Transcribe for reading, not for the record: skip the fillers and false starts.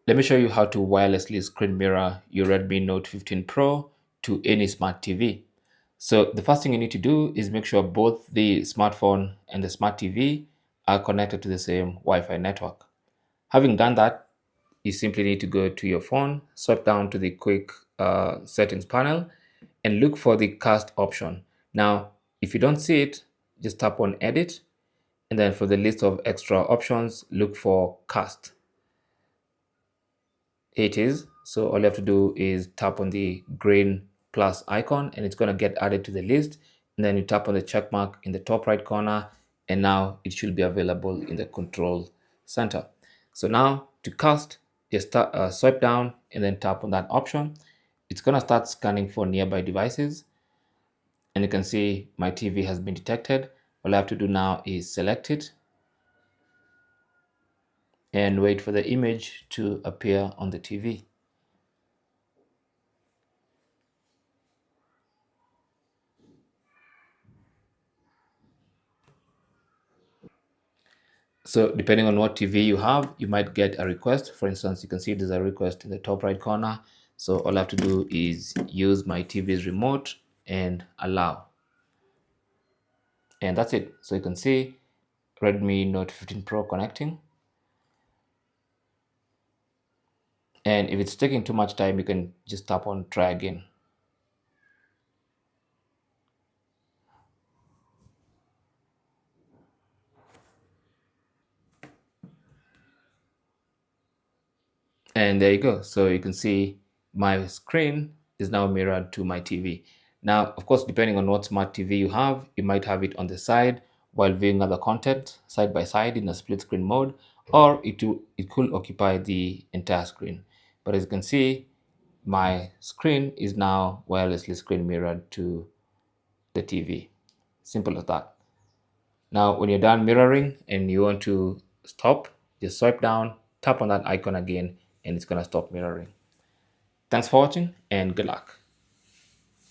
Let me show you how to wirelessly screen mirror your Redmi Note 15 Pro to any smart TV. So the first thing you need to do is make sure both the smartphone and the smart TV are connected to the same Wi-Fi network. Having done that, you simply need to go to your phone, swipe down to the quick settings panel, and look for the cast option. Now, if you don't see it, just tap on edit, and then for the list of extra options, look for cast. Here it is. So all you have to do is tap on the green plus icon and it's going to get added to the list. And then you tap on the check mark in the top right corner, and now it should be available in the control center. So now to cast, just swipe down and then tap on that option. It's going to start scanning for nearby devices, and you can see my TV has been detected. All I have to do now is select it and wait for the image to appear on the TV. So depending on what TV you have, you might get a request. For instance, you can see there's a request in the top right corner. So all I have to do is use my TV's remote and allow. And that's it. So you can see Redmi Note 15 Pro connecting. And if it's taking too much time, you can just tap on try again. And there you go. So you can see my screen is now mirrored to my TV. Now, of course, depending on what smart TV you have, you might have it on the side while viewing other content side by side in a split screen mode, or it could occupy the entire screen. But as you can see, my screen is now wirelessly screen mirrored to the TV. Simple as that. Now, when you're done mirroring and you want to stop, just swipe down, tap on that icon again, and it's going to stop mirroring. Thanks for watching and good luck.